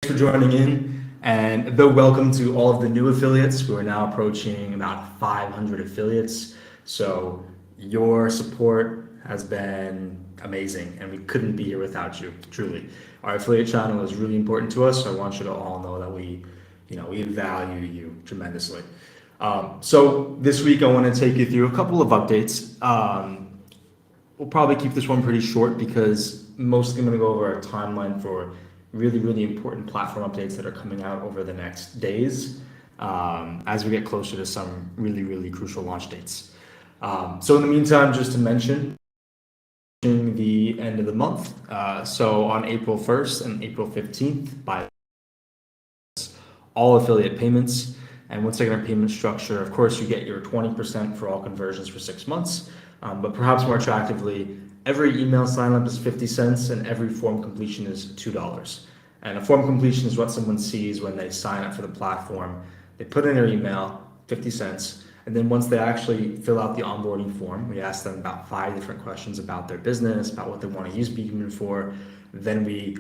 for joining in, and a big welcome to all of the new affiliates. We're now approaching about 500 affiliates. So your support has been amazing, and we couldn't be here without you, truly. Our affiliate channel is really important to us, so I want you to all know that we value you tremendously. So this week I want to take you through a couple of updates. We'll probably keep this one pretty short because mostly I'm going to go over a timeline for really important platform updates that are coming out over the next days as we get closer to some really crucial launch dates. So in the meantime, just to mention the end of the month. So on April 1st and April 15th, by all affiliate payments. And once again, our payment structure, of course, you get your 20% for all conversions for 6 months. But perhaps more attractively, every email sign up is 50 cents and every form completion is $2. And a form completion is what someone sees when they sign up for the platform. They put in their email, 50 cents, and then once they actually fill out the onboarding form, we ask them about 5 different questions about their business, about what they want to use BHuman for. Then we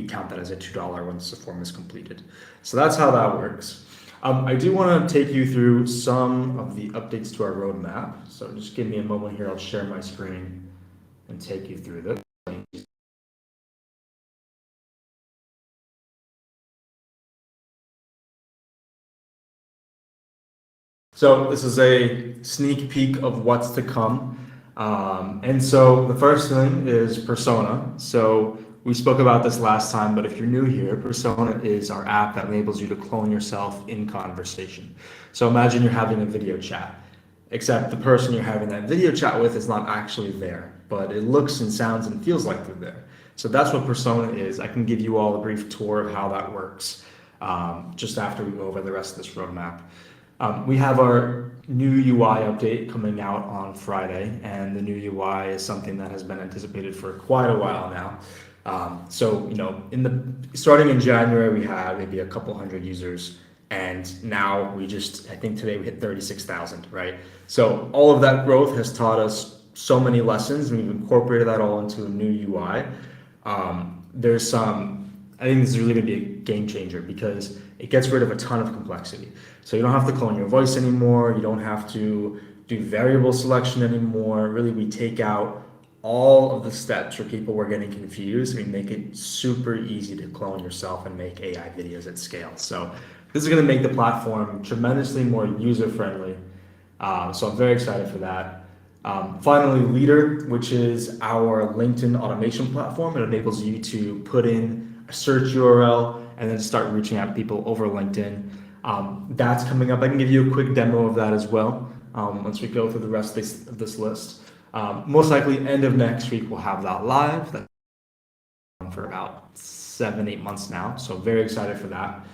count that as a $2 once the form is completed. So that's how that works. I do want to take you through some of the updates to our roadmap. So just give me a moment here. I'll share my screen and take you through this. So this is a sneak peek of what's to come. And so the first thing is Persona. So we spoke about this last time, but if you're new here, Persona is our app that enables you to clone yourself in conversation. So imagine you're having a video chat, except the person you're having that video chat with is not actually there, but it looks and sounds and feels like they're there. So that's what Persona is. I can give you all a brief tour of how that works just after we go over the rest of this roadmap. We have our new UI update coming out on Friday, and the new UI is something that has been anticipated for quite a while now. So starting in January, we had maybe a couple hundred users, and now I think today we hit 36,000, right? So all of that growth has taught us so many lessons, and we've incorporated that all into a new UI. I think this is really going to be a game changer because it gets rid of a ton of complexity. So you don't have to clone your voice anymore. You don't have to do variable selection anymore. Really, we take out all of the steps where people were getting confused. We make it super easy to clone yourself and make AI videos at scale. So this is going to make the platform tremendously more user-friendly. So I'm very excited for that. Finally, Leader, which is our LinkedIn automation platform. It enables you to put in a search URL and then start reaching out to people over LinkedIn. That's coming up. I can give you a quick demo of that as well once we go through the rest of this list. Most likely end of next week we'll have that live. That's for about 7-8 months now, so very excited for that.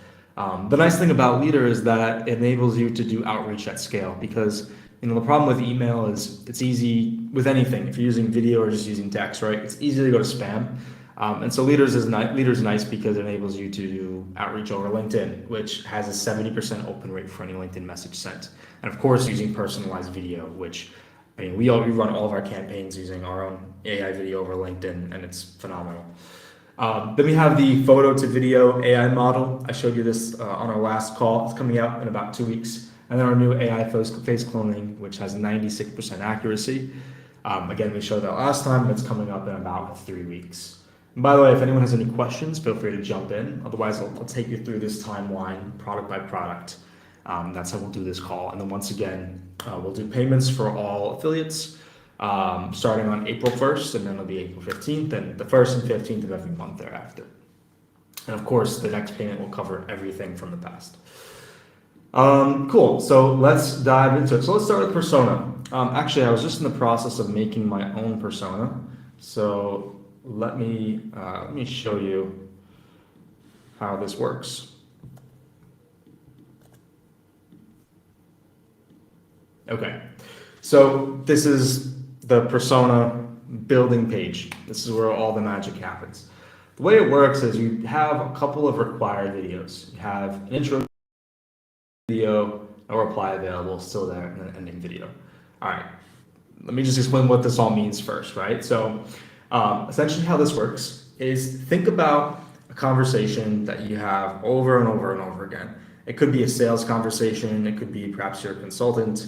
The nice thing about Leader is that it enables you to do outreach at scale because the problem with email is it's easy with anything. If you're using video or just using text, right? It's easy to go to spam. And so Leader's nice because it enables you to do outreach over LinkedIn, which has a 70% open rate for any LinkedIn message sent. And of course, using personalized video, which we run all of our campaigns using our own AI video over LinkedIn, and it's phenomenal. Then we have the photo to video AI model. I showed you this on our last call. It's coming out in about 2 weeks. And then our new AI face cloning, which has 96% accuracy. Again, we showed that last time. It's coming up in about 3 weeks. And by the way, if anyone has any questions, feel free to jump in. Otherwise, I'll take you through this timeline, product by product. That's how we'll do this call. And then once again, we'll do payments for all affiliates starting on April 1st, and then it'll be April 15th, and the 1st and 15th of every month thereafter. And of course, the next payment will cover everything from the past. Cool, so let's dive into it. So let's start with Persona. Actually, I was just in the process of making my own Persona. So let me show you how this works. Okay, so this is the Persona building page. This is where all the magic happens. The way it works is you have a couple of required videos. You have an intro video, a reply available, still there, and an ending video. All right, let me just explain what this all means first, right? So essentially how this works is think about a conversation that you have over and over and over again. It could be a sales conversation. It could be perhaps you're a consultant.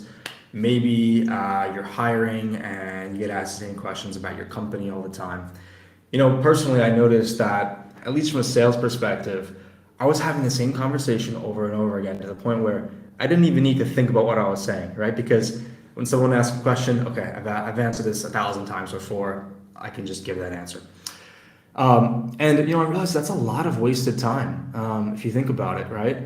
Maybe you're hiring and you get asked the same questions about your company all the time. Personally, I noticed that, at least from a sales perspective, I was having the same conversation over and over again to the point where I didn't even need to think about what I was saying, right? Because when someone asks a question, okay, I've answered this 1,000 times before, I can just give that answer. I realized that's a lot of wasted time, if you think about it, right?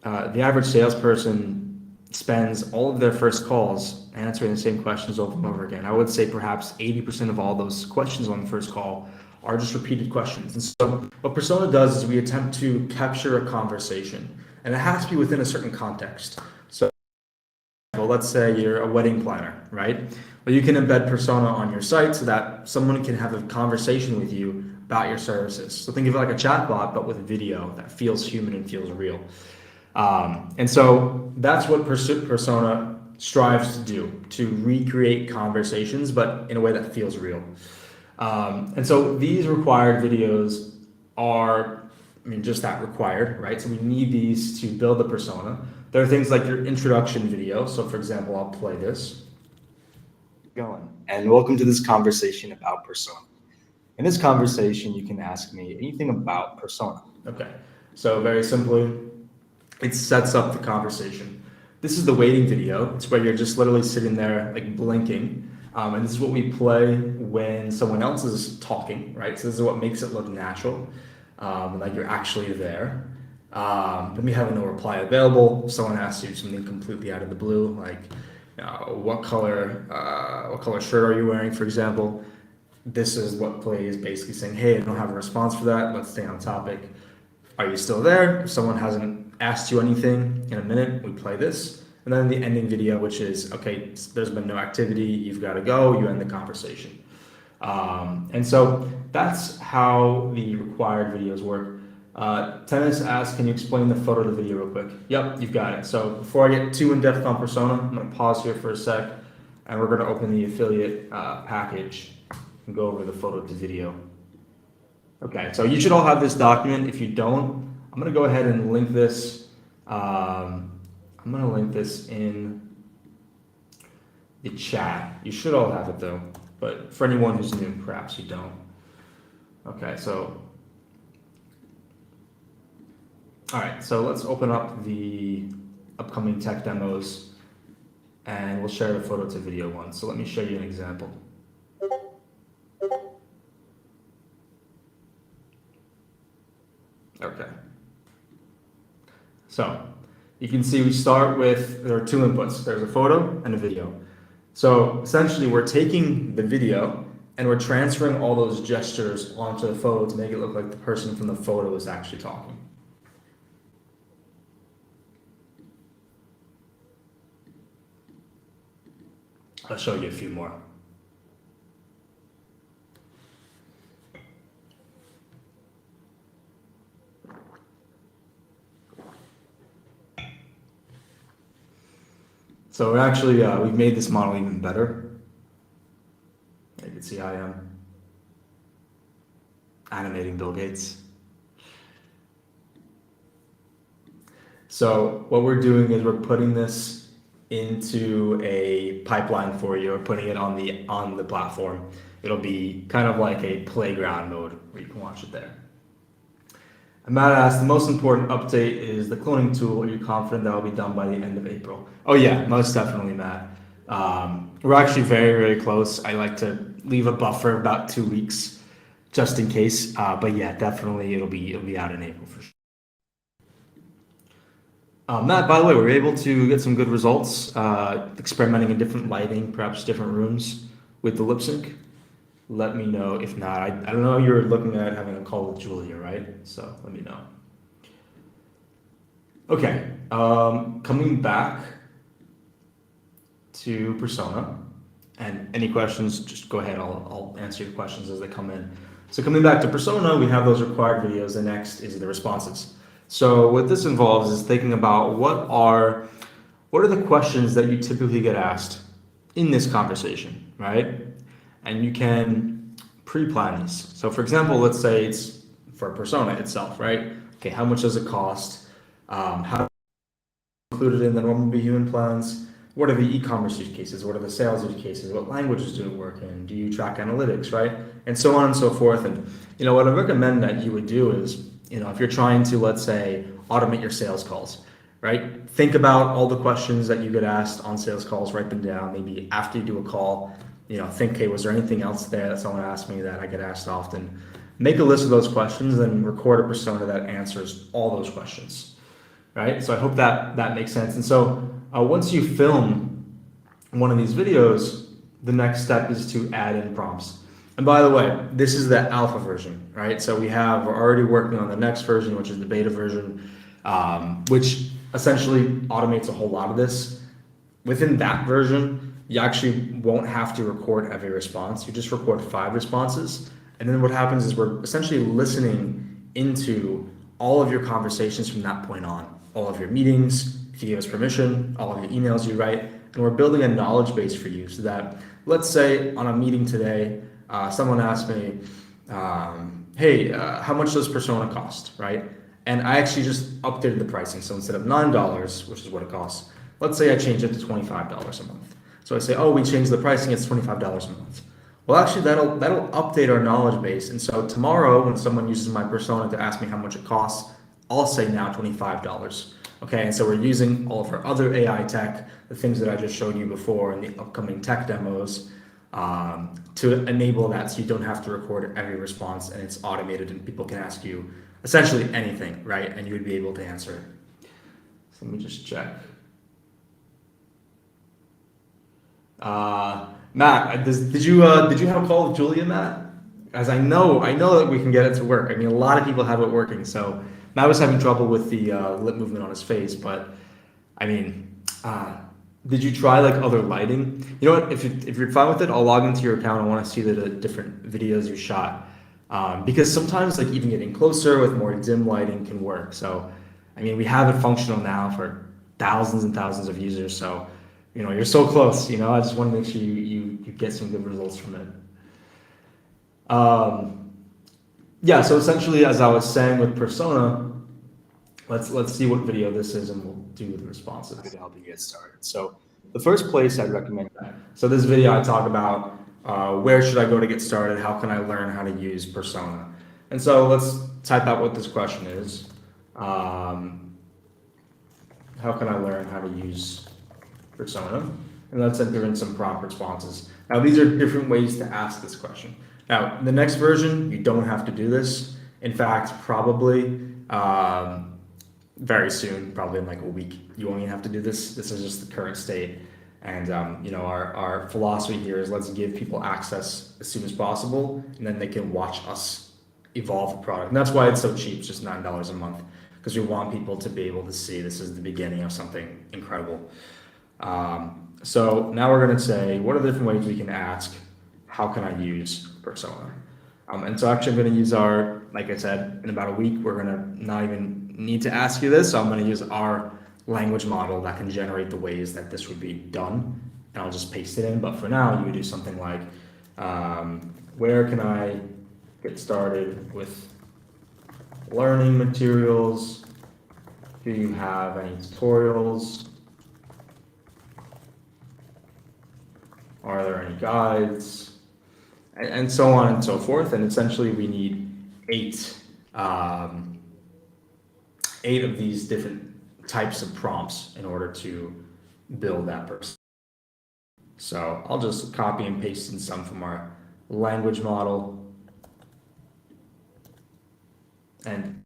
The average salesperson spends all of their first calls answering the same questions over and over again. I would say perhaps 80% of all those questions on the first call are just repeated questions. And so what Persona does is we attempt to capture a conversation, and it has to be within a certain context. So let's say you're a wedding planner, right? Well, you can embed Persona on your site so that someone can have a conversation with you about your services. So think of it like a chatbot, but with video that feels human and feels real. And so that's what Persona strives to do, to recreate conversations, but in a way that feels real. And so these required videos are, just that, required, right? So we need these to build the persona. There are things like your introduction video. So for example, I'll play this. Going. And welcome to this conversation about persona. In this conversation, you can ask me anything about persona. Okay. So very simply, it sets up the conversation. This is the waiting video. It's where you're just literally sitting there like blinking. And this is what we play when someone else is talking, right? So this is what makes it look natural, like you're actually there. Then we have a no reply available. If someone asks you something completely out of the blue, like what color shirt are you wearing, for example. This is what play is basically saying, hey, I don't have a response for that. Let's stay on topic. Are you still there? If someone hasn't asked you anything in a minute, we play this. And then the ending video, which is, okay, there's been no activity, you've got to go, you end the conversation. And so that's how the required videos work. Tennis asks, can you explain the photo to video real quick? Yep, you've got it. So before I get too in-depth on Persona, I'm going to pause here for a sec, and we're going to open the affiliate package and go over the photo to video. Okay, so you should all have this document. If you don't, I'm going to go ahead and link this. I'm going to link this in the chat. You should all have it though, but for anyone who's new, perhaps you don't. Okay, so, all right, so let's open up the upcoming tech demos and we'll share the photo to video one. So let me show you an example. Okay. So you can see we start with, there are two inputs. There's a photo and a video. So essentially we're taking the video and we're transferring all those gestures onto the photo to make it look like the person from the photo is actually talking. I'll show you a few more. So we're actually, we've made this model even better. You can see I am animating Bill Gates. So what we're doing is we're putting this into a pipeline for you, or putting it on the platform. It'll be kind of like a playground mode where you can watch it there. And Matt asked, the most important update is the cloning tool. Are you confident that will be done by the end of April? Oh yeah, most definitely, Matt. We're actually very, very close. I like to leave a buffer about 2 weeks just in case. But yeah, definitely it'll be out in April for sure. Matt, by the way, we were able to get some good results, experimenting in different lighting, perhaps different rooms with the lip sync. Let me know if not. I don't know, you're looking at having a call with Julia, right? So let me know. Okay, coming back to Persona, and any questions, just go ahead. I'll answer your questions as they come in. So coming back to Persona, we have those required videos. The next is the responses. So what this involves is thinking about what are the questions that you typically get asked in this conversation, right? And you can pre-plan these. So for example, let's say it's for a persona itself, right? Okay, how much does it cost? How included in the normal BHuman plans? What are the e-commerce use cases? What are the sales use cases? What languages do it work in? Do you track analytics, right? And so on and so forth. And what I recommend that you would do is, if you're trying to, let's say, automate your sales calls, right? Think about all the questions that you get asked on sales calls, write them down. Maybe after you do a call, think, hey, was there anything else there that someone asked me that I get asked often? Make a list of those questions and record a persona that answers all those questions, right? So I hope that makes sense. And so once you film one of these videos, the next step is to add in prompts. And by the way, this is the alpha version, right? So we're already working on the next version, which is the beta version, which essentially automates a whole lot of this. Within that version, you actually won't have to record every response. You just record 5 responses. And then what happens is we're essentially listening into all of your conversations from that point on, all of your meetings, if you give us permission, all of your emails you write, and we're building a knowledge base for you so that, let's say on a meeting today, someone asked me, hey, how much does Persona cost, right? And I actually just updated the pricing. So instead of $9, which is what it costs, let's say I changed it to $25 a month. So I say, oh, we changed the pricing, it's $25 a month. Well, actually, that'll update our knowledge base. And so tomorrow, when someone uses my persona to ask me how much it costs, I'll say now $25. Okay, and so we're using all of our other AI tech, the things that I just showed you before in the upcoming tech demos, to enable that so you don't have to record every response and it's automated and people can ask you essentially anything, right? And you would be able to answer it. So let me just check. Matt, did you have a call with Julia, Matt? As I know that we can get it to work. I mean, a lot of people have it working. So Matt was having trouble with the lip movement on his face, but I mean, did you try like other lighting? You know what? If you're fine with it, I'll log into your account. I want to see the different videos you shot, because sometimes like even getting closer with more dim lighting can work. So, I mean, we have it functional now for thousands and thousands of users. So, you're so close. I just want to make sure you get some good results from it. Yeah, so essentially, as I was saying with Persona, let's see what video this is, and we'll do the responses to help you get started. So the first place I'd recommend that. So this video I talk about where should I go to get started? How can I learn how to use Persona? And so let's type out what this question is. How can I learn how to use Persona? And let's enter in some prompt responses. Now these are different ways to ask this question. Now, the next version, you don't have to do this. In fact, probably very soon, probably in like a week, you won't even have to do this. This is just the current state. And our philosophy here is let's give people access as soon as possible, and then they can watch us evolve the product. And that's why it's so cheap, it's just $9 a month, because we want people to be able to see this is the beginning of something incredible. So now we're going to say, what are the different ways we can ask, how can I use Persona? And so actually I'm going to use like I said, in about a week, we're going to not even need to ask you this. So I'm going to use our language model that can generate the ways that this would be done. And I'll just paste it in. But for now, you would do something like, where can I get started with learning materials? Do you have any tutorials? Are there any guides? And so on and so forth. And essentially we need 8 of these different types of prompts in order to build that person. So I'll just copy and paste in some from our language model. And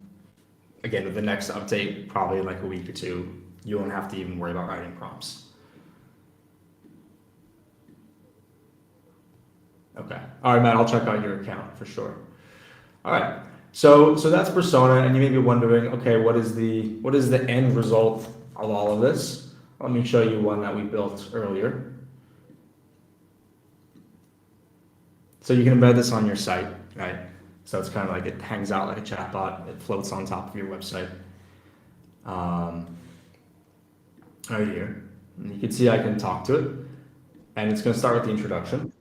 again, with the next update, probably like a week or two, you won't have to even worry about writing prompts. Okay. All right, Matt, I'll check out your account for sure. All right. So that's Persona, and you may be wondering, okay, what is the end result of all of this? Let me show you one that we built earlier. So you can embed this on your site, right? So it's kind of like it hangs out like a chatbot. It floats on top of your website. Right here. And you can see I can talk to it, and it's going to start with the introduction.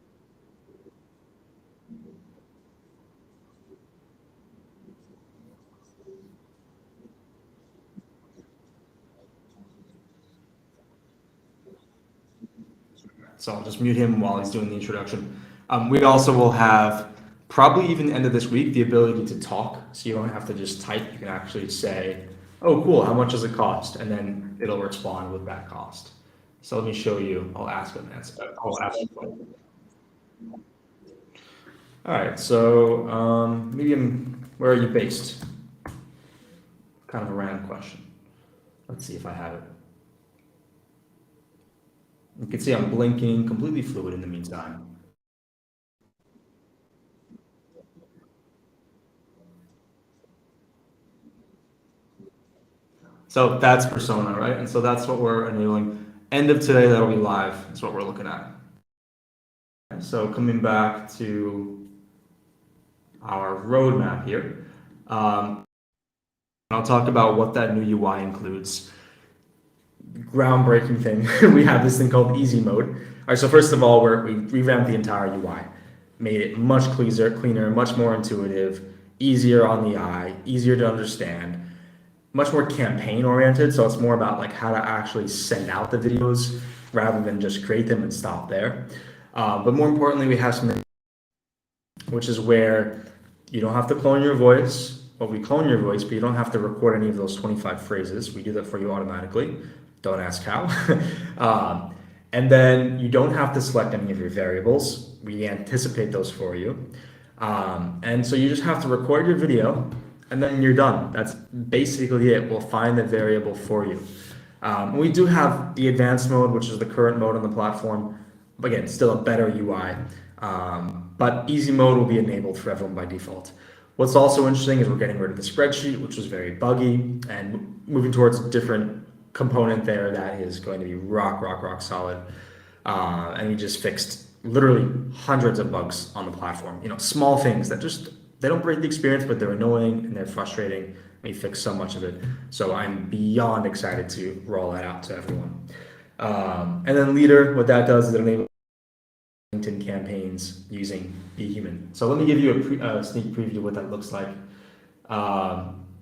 So I'll just mute him while he's doing the introduction. We also will have, probably even end of this week, the ability to talk. So you don't have to just type. You can actually say, oh, cool, how much does it cost? And then it'll respond with that cost. So let me show you. I'll ask him. I'll ask him. All right, so where are you based? Kind of a random question. Let's see if I have it. You can see I'm blinking, completely fluid in the meantime. So that's persona, right? And so that's what we're enabling. End of today, that'll be live. That's what we're looking at. So coming back to our roadmap here, I'll talk about what that new UI includes. Groundbreaking thing. We have this thing called easy mode. All right, so first of all, we revamped the entire UI, made it much cleaner, much more intuitive, easier on the eye, easier to understand, much more campaign oriented. So it's more about like how to actually send out the videos rather than just create them and stop there. But more importantly, we have something which is where you don't have to clone your voice. Well, we clone your voice, but you don't have to record any of those 25 phrases. We do that for you automatically. Don't ask how. And then you don't have to select any of your variables. We anticipate those for you. And so you just have to record your video and then you're done. That's basically it. We'll find the variable for you. We do have the advanced mode, which is the current mode on the platform. Again, still a better UI. But easy mode will be enabled for everyone by default. What's also interesting is we're getting rid of the spreadsheet, which was very buggy, and moving towards a different component there that is going to be rock solid. And we just fixed literally hundreds of bugs on the platform. Small things that just, they don't break the experience, but they're annoying and they're frustrating. We fixed so much of it. So I'm beyond excited to roll that out to everyone. And then Leader, what that does is it enables LinkedIn campaigns using BHuman. So let me give you a sneak preview of what that looks like.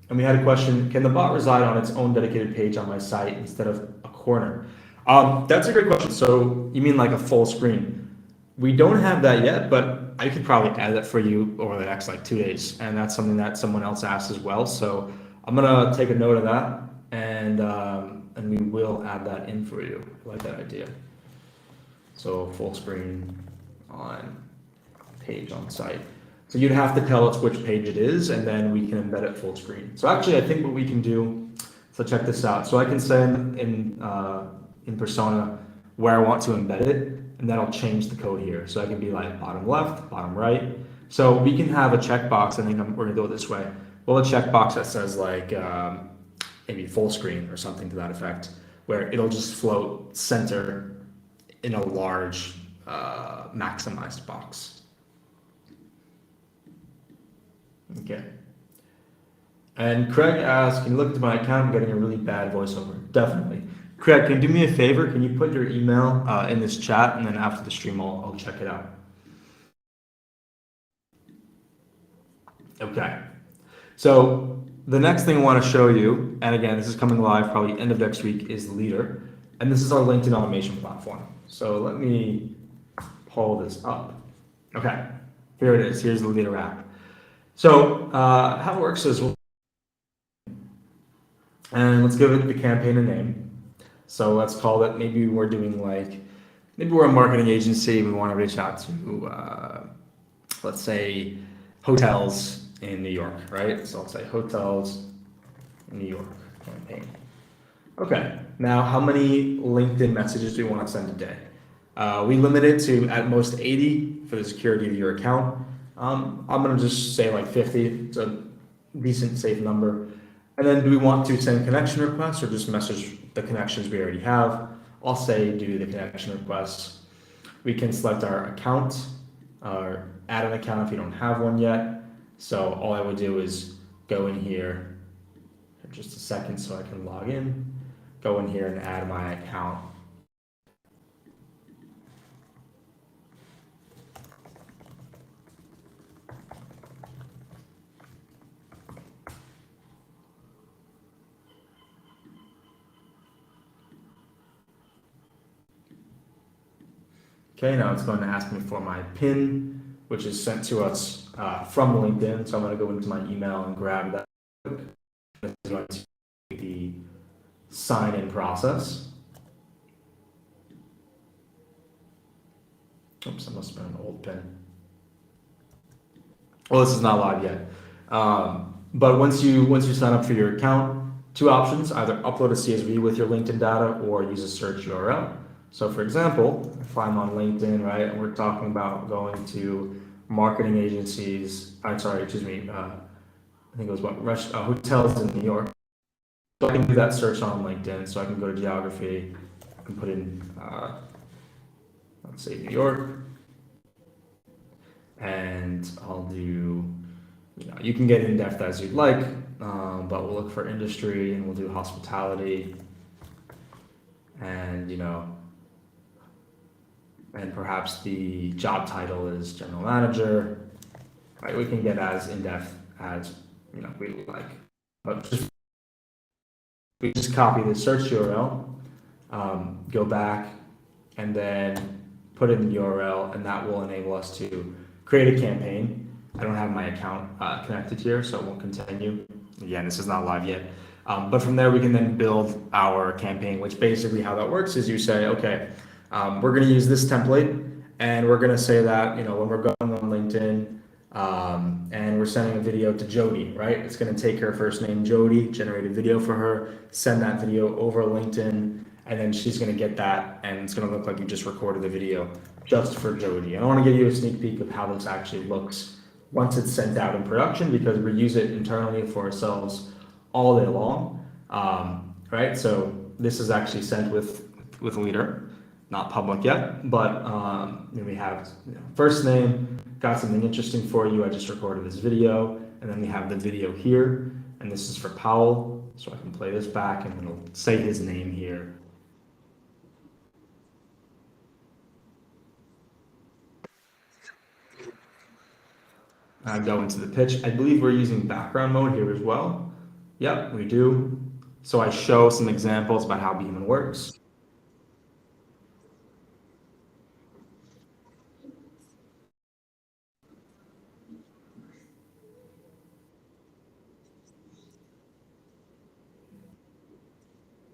And we had a question, can the bot reside on its own dedicated page on my site instead of a corner? That's a great question. So you mean like a full screen? We don't have that yet, but I could probably add that for you over the next like 2 days. And that's something that someone else asked as well. So I'm gonna take a note of that and we will add that in for you. I like that idea. So full screen on page on site. So you'd have to tell us which page it is, and then we can embed it full screen. So actually, I think what we can do, so check this out. So I can say in Persona where I want to embed it, and then I'll change the code here. So I can be like bottom left, bottom right. So we can have a checkbox. I think we're gonna do it this way. Well, a checkbox that says like maybe full screen or something to that effect, where it'll just float center in a large maximized box. Okay. And Craig asked, can you look into my account? I'm getting a really bad voiceover. Definitely. Craig, can you do me a favor? Can you put your email in this chat, and then after the stream, I'll check it out. Okay. So the next thing I want to show you, and again, this is coming live probably end of next week, is Leader. And this is our LinkedIn automation platform. So let me pull this up. Okay, here it is. Here's the Leader app. So how it works is, and let's give it the campaign a name. So let's call it, maybe we're doing like, maybe we're a marketing agency. We want to reach out to, let's say, hotels in New York, right? So I'll say hotels in New York campaign. Okay, now how many LinkedIn messages do we want to send a day? We limit it to at most 80 for the security of your account. I'm gonna just say like 50, it's a decent safe number. And then do we want to send connection requests or just message the connections we already have? I'll say do the connection requests. We can select our account or add an account if you don't have one yet. So all I would do is go in here for just a second so I can log in, go in here and add my account. Okay, now it's going to ask me for my PIN, which is sent to us from LinkedIn. So I'm going to go into my email and grab that. This is going to be the sign-in process. Oops, that must have been an old PIN. Well, this is not live yet. But once you sign up for your account, two options: either upload a CSV with your LinkedIn data or use a search URL. So for example, if I'm on LinkedIn, right, and we're talking about going to marketing agencies, I think it was hotels in New York. So I can do that search on LinkedIn. So I can go to geography, I can put in, let's say New York, and I'll do, you can get in depth as you'd like, but we'll look for industry and we'll do hospitality, and and perhaps the job title is general manager. Right, we can get as in depth as we like, but we just copy the search URL, go back, and then put in the URL, and that will enable us to create a campaign. I don't have my account connected here, so it won't continue. Again, this is not live yet. But from there, we can then build our campaign, which basically how that works is you say, okay, we're going to use this template, and we're going to say that, when we're going on LinkedIn, and we're sending a video to Jody, right? It's going to take her first name, Jody, generate a video for her, send that video over LinkedIn, and then she's going to get that, and it's going to look like you just recorded the video just for Jody. And I want to give you a sneak peek of how this actually looks once it's sent out in production, because we use it internally for ourselves all day long, right? So this is actually sent with Leader, not public yet, but we have first name, got something interesting for you, I just recorded this video, and then we have the video here, and this is for Powell, so I can play this back and it'll say his name here. I go into the pitch. I believe we're using background mode here as well. Yep, we do. So I show some examples about how BHuman works.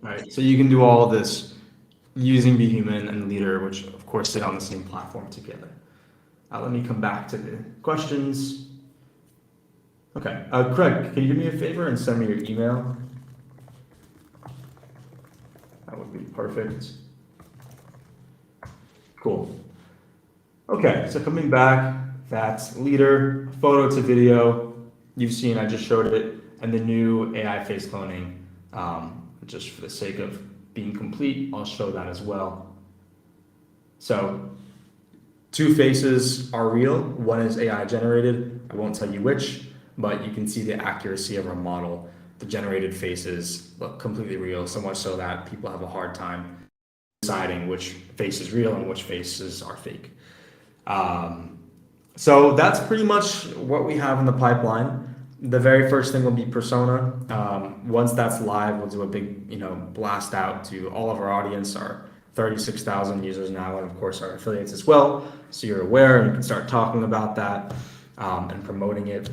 All right, so you can do all of this using BHuman and Leader, which of course sit on the same platform together. Let me come back to the questions. Okay, Craig, can you do me a favor and send me your email? That would be perfect. Cool. Okay, so coming back, that's Leader, photo to video. You've seen, I just showed it, and the new AI face cloning. Just for the sake of being complete, I'll show that as well. So, two faces are real. One is AI generated. I won't tell you which, but you can see the accuracy of our model. The generated faces look completely real, so much so that people have a hard time deciding which face is real and which faces are fake. So that's pretty much what we have in the pipeline. The very first thing will be persona. Once that's live, we'll do a big, blast out to all of our audience, our 36,000 users now, and of course our affiliates as well. So you're aware and you can start talking about that and promoting it.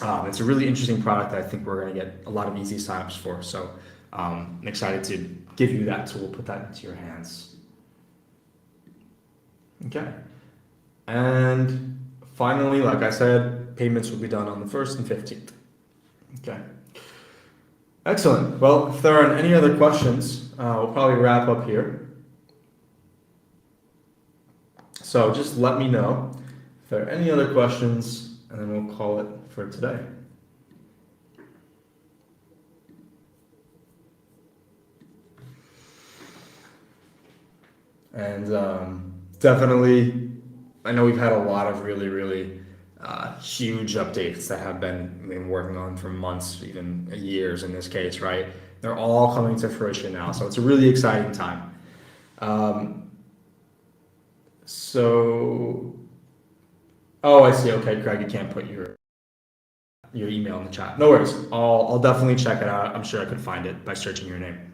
It's a really interesting product that I think we're going to get a lot of easy signups for. So I'm excited to give you that tool, put that into your hands. Okay. And finally, like I said, payments will be done on the 1st and 15th. Okay. Excellent. Well, if there aren't any other questions, we'll probably wrap up here. So just let me know if there are any other questions, and then we'll call it for today. And definitely, I know we've had a lot of really huge updates that have been working on for months, even years in this case, right? They're all coming to fruition now, so it's a really exciting time. Oh, I see. Okay, Craig, you can't put your email in the chat. No worries. I'll definitely check it out. I'm sure I could find it by searching your name.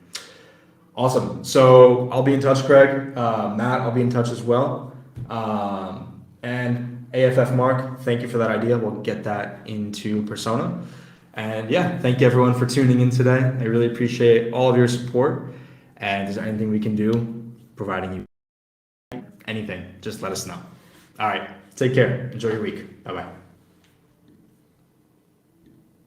Awesome. So I'll be in touch, Craig. Matt, I'll be in touch as well. And AFF Mark, thank you for that idea. We'll get that into persona. And yeah, thank you everyone for tuning in today. I really appreciate all of your support. And is there anything we can do, providing you anything, just let us know. All right. Take care. Enjoy your week. Bye bye.